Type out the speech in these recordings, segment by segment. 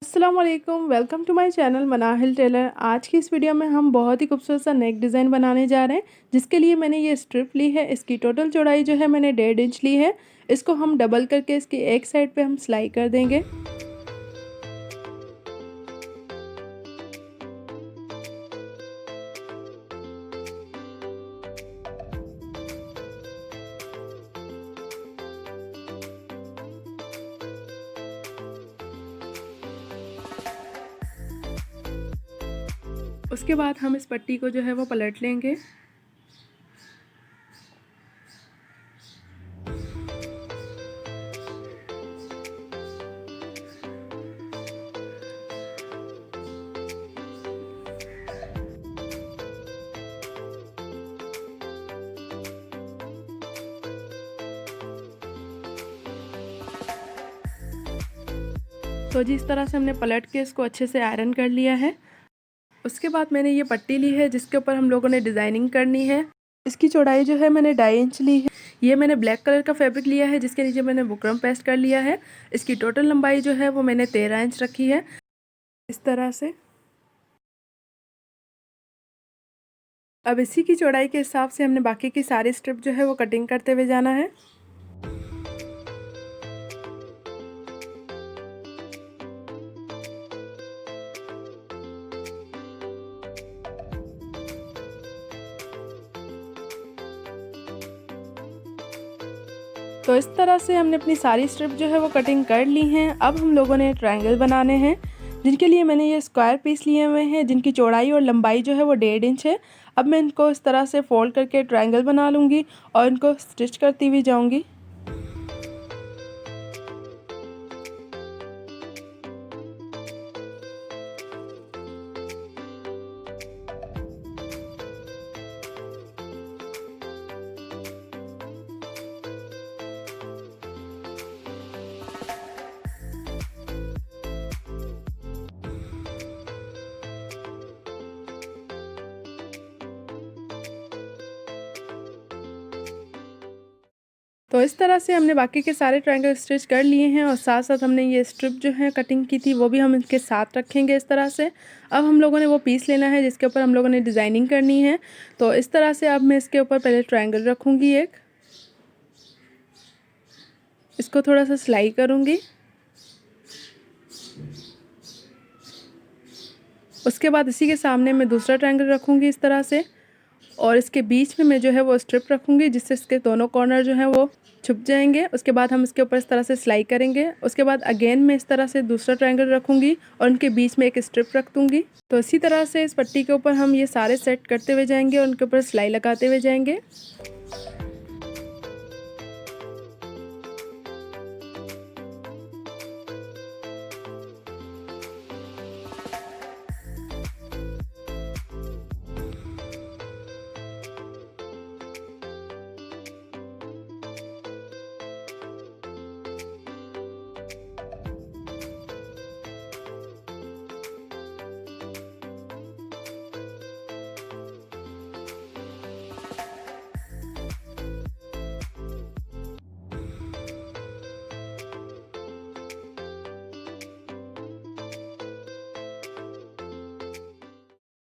अस्सलाम वालेकुम, welcome to my channel Manahil Tailor. आज की इस वीडियो में हम बहुत ही खूबसूरत सा नेक डिज़ाइन बनाने जा रहे हैं, जिसके लिए मैंने ये स्ट्रिप ली है। इसकी टोटल चौड़ाई जो है मैंने 1.5 इंच ली है। इसको हम डबल करके इसकी एक साइड पे हम सिलाई कर देंगे। उसके बाद हम इस पट्टी को जो है वो पलट लेंगे। तो जी इस तरह से हमने पलट के इसको अच्छे से आयरन कर लिया है। उसके बाद मैंने ये पट्टी ली है जिसके ऊपर हम लोगों ने डिज़ाइनिंग करनी है। इसकी चौड़ाई जो है मैंने 2.5 इंच ली है। ये मैंने ब्लैक कलर का फैब्रिक लिया है जिसके नीचे मैंने बुकरम पेस्ट कर लिया है। इसकी टोटल लंबाई जो है वो मैंने 13 इंच रखी है। इस तरह से अब इसी की चौड़ाई के हिसाब से हमने बाकी की सारी स्ट्रिप जो है वो कटिंग करते हुए जाना है। तो इस तरह से हमने अपनी सारी स्ट्रिप जो है वो कटिंग कर ली हैं। अब हम लोगों ने ट्रायंगल बनाने हैं, जिनके लिए मैंने ये स्क्वायर पीस लिए हुए हैं, जिनकी चौड़ाई और लंबाई जो है वो 1.5 इंच है। अब मैं इनको इस तरह से फोल्ड करके ट्रायंगल बना लूँगी और इनको स्टिच करती हुई जाऊँगी। तो इस तरह से हमने बाकी के सारे ट्रायंगल स्टिच कर लिए हैं और साथ साथ हमने ये स्ट्रिप जो है कटिंग की थी वो भी हम इनके साथ रखेंगे इस तरह से। अब हम लोगों ने वो पीस लेना है जिसके ऊपर हम लोगों ने डिज़ाइनिंग करनी है। तो इस तरह से अब मैं इसके ऊपर पहले ट्रायंगल रखूँगी एक, इसको थोड़ा सा सिलाई करूँगी। उसके बाद इसी के सामने मैं दूसरा ट्रायंगल रखूँगी इस तरह से, और इसके बीच में मैं जो है वो स्ट्रिप रखूँगी जिससे इसके दोनों कॉर्नर जो हैं वो छुप जाएंगे। उसके बाद हम इसके ऊपर इस तरह से सिलाई करेंगे। उसके बाद अगेन मैं इस तरह से दूसरा ट्रायंगल रखूँगी और उनके बीच में एक स्ट्रिप रख दूँगी। तो इसी तरह से इस पट्टी के ऊपर हम ये सारे सेट करते हुए जाएंगे और उनके ऊपर सिलाई लगाते हुए जाएंगे।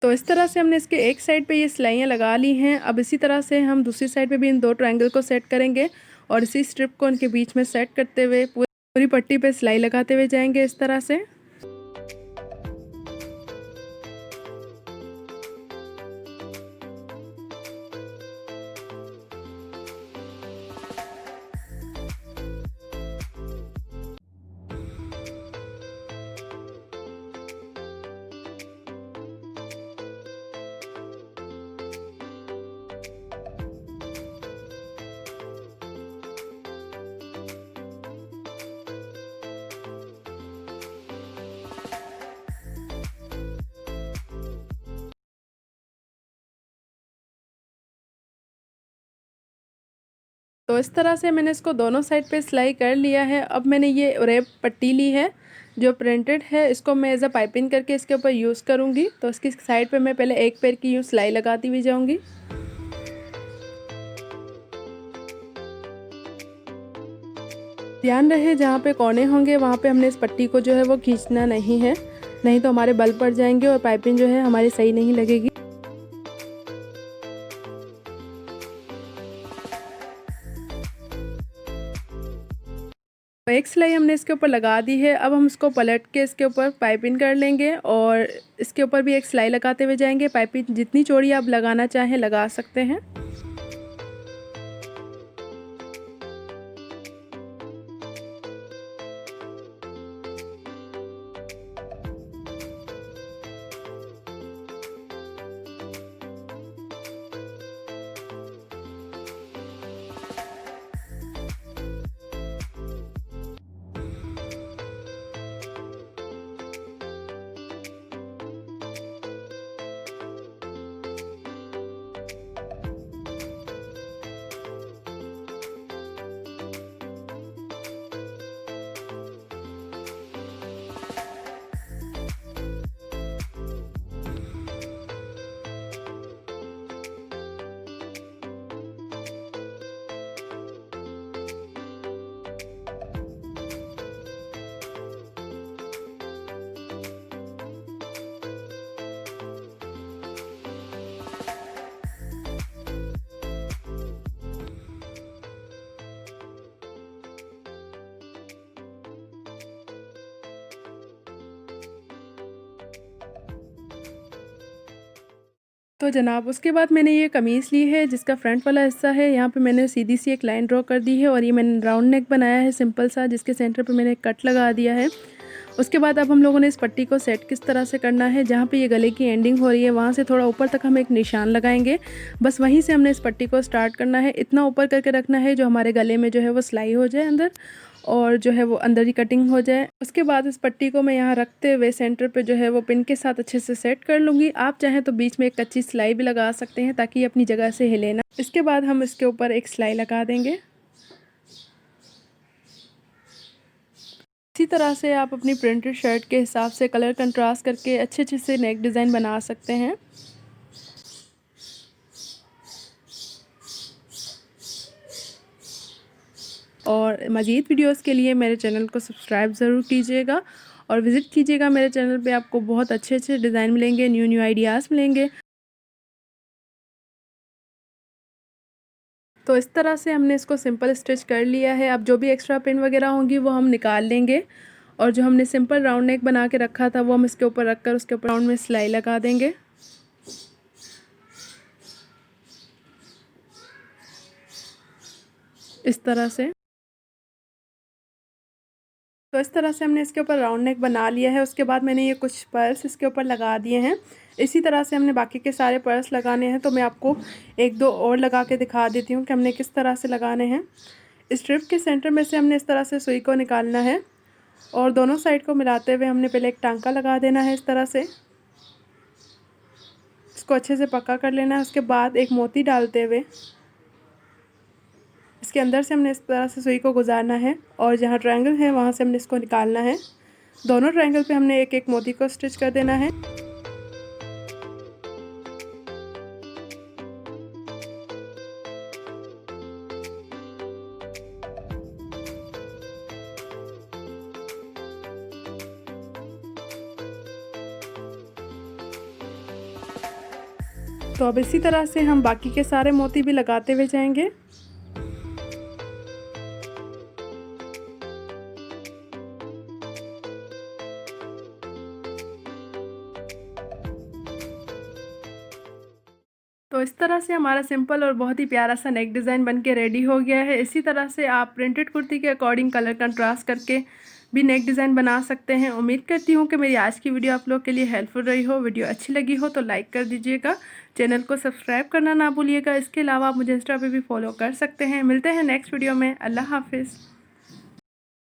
तो इस तरह से हमने इसके एक साइड पे ये सिलाइयाँ लगा ली हैं। अब इसी तरह से हम दूसरी साइड पे भी इन दो ट्रायंगल को सेट करेंगे और इसी स्ट्रिप को इनके बीच में सेट करते हुए पूरी पट्टी पे सिलाई लगाते हुए जाएंगे इस तरह से। तो इस तरह से मैंने इसको दोनों साइड पे सिलाई कर लिया है। अब मैंने ये रेप पट्टी ली है जो प्रिंटेड है, इसको मैं एज अ पाइपिंग करके इसके ऊपर यूज़ करूँगी। तो इसकी साइड पे मैं पहले एक पैर की यूँ सिलाई लगाती हुई जाऊँगी। ध्यान रहे जहाँ पे कोने होंगे वहाँ पे हमने इस पट्टी को जो है वो खींचना नहीं है, नहीं तो हमारे बल पड़ जाएंगे और पाइपिंग जो है हमारी सही नहीं लगेगी। एक सिलाई हमने इसके ऊपर लगा दी है। अब हम इसको पलट के इसके ऊपर पाइपिंग कर लेंगे और इसके ऊपर भी एक सिलाई लगाते हुए जाएंगे। पाइपिंग जितनी चौड़ी आप लगाना चाहें लगा सकते हैं। तो जनाब उसके बाद मैंने ये कमीज़ ली है जिसका फ्रंट वाला हिस्सा है, यहाँ पे मैंने सीधी सी एक लाइन ड्रॉ कर दी है और ये मैंने राउंड नेक बनाया है सिंपल सा, जिसके सेंटर पे मैंने एक कट लगा दिया है। उसके बाद अब हम लोगों ने इस पट्टी को सेट किस तरह से करना है, जहाँ पे ये गले की एंडिंग हो रही है वहाँ से थोड़ा ऊपर तक हम एक निशान लगाएंगे। बस वहीं से हमने इस पट्टी को स्टार्ट करना है। इतना ऊपर करके रखना है जो हमारे गले में जो है वो सिलाई हो जाए अंदर और जो है वो अंदर ही कटिंग हो जाए। उसके बाद इस पट्टी को मैं यहाँ रखते हुए सेंटर पे जो है वो पिन के साथ अच्छे से सेट कर लूँगी। आप चाहें तो बीच में एक कच्ची सिलाई भी लगा सकते हैं ताकि ये अपनी जगह से हिले ना। इसके बाद हम इसके ऊपर एक सिलाई लगा देंगे। इसी तरह से आप अपनी प्रिंटेड शर्ट के हिसाब से कलर कंट्रास्ट करके अच्छे अच्छे से नेक डिज़ाइन बना सकते हैं। और मज़ीद वीडियोस के लिए मेरे चैनल को सब्सक्राइब ज़रूर कीजिएगा और विज़िट कीजिएगा मेरे चैनल पे। आपको बहुत अच्छे अच्छे डिज़ाइन मिलेंगे, न्यू न्यू आइडियाज़ मिलेंगे। तो इस तरह से हमने इसको सिंपल स्टिच कर लिया है। अब जो भी एक्स्ट्रा पिन वगैरह होंगी वो हम निकाल लेंगे और जो हमने सिंपल राउंड नेक बना के रखा था वो हम इसके ऊपर रख कर उसके ऊपर राउंड में सिलाई लगा देंगे। इस तरह से। तो इस तरह से हमने इसके ऊपर राउंड नेक बना लिया है। उसके बाद मैंने ये कुछ पर्स इसके ऊपर लगा दिए हैं। इसी तरह से हमने बाकी के सारे पर्स लगाने हैं, तो मैं आपको एक दो और लगा के दिखा देती हूँ कि हमने किस तरह से लगाने हैं। स्ट्रिप के सेंटर में से हमने इस तरह से सुई को निकालना है और दोनों साइड को मिलाते हुए हमने पहले एक टांका लगा देना है। इस तरह से इसको अच्छे से पक्का कर लेना है। उसके बाद एक मोती डालते हुए इसके अंदर से हमने इस तरह से सुई को गुजारना है और जहाँ ट्रायंगल है वहाँ से हमने इसको निकालना है। दोनों ट्रायंगल पे हमने एक एक मोती को स्टिच कर देना है। तो अब इसी तरह से हम बाकी के सारे मोती भी लगाते हुए जाएंगे। तो इस तरह से हमारा सिंपल और बहुत ही प्यारा सा नेक डिज़ाइन बनके रेडी हो गया है। इसी तरह से आप प्रिंटेड कुर्ती के अकॉर्डिंग कलर कंट्रास्ट करके भी नेक डिज़ाइन बना सकते हैं। उम्मीद करती हूँ कि मेरी आज की वीडियो आप लोग के लिए हेल्पफुल रही हो। वीडियो अच्छी लगी हो तो लाइक कर दीजिएगा, चैनल को सब्सक्राइब करना ना भूलिएगा। इसके अलावा आप मुझे इंस्टा पे भी फॉलो कर सकते हैं। मिलते हैं नेक्स्ट वीडियो में। अल्लाह हाफिज़।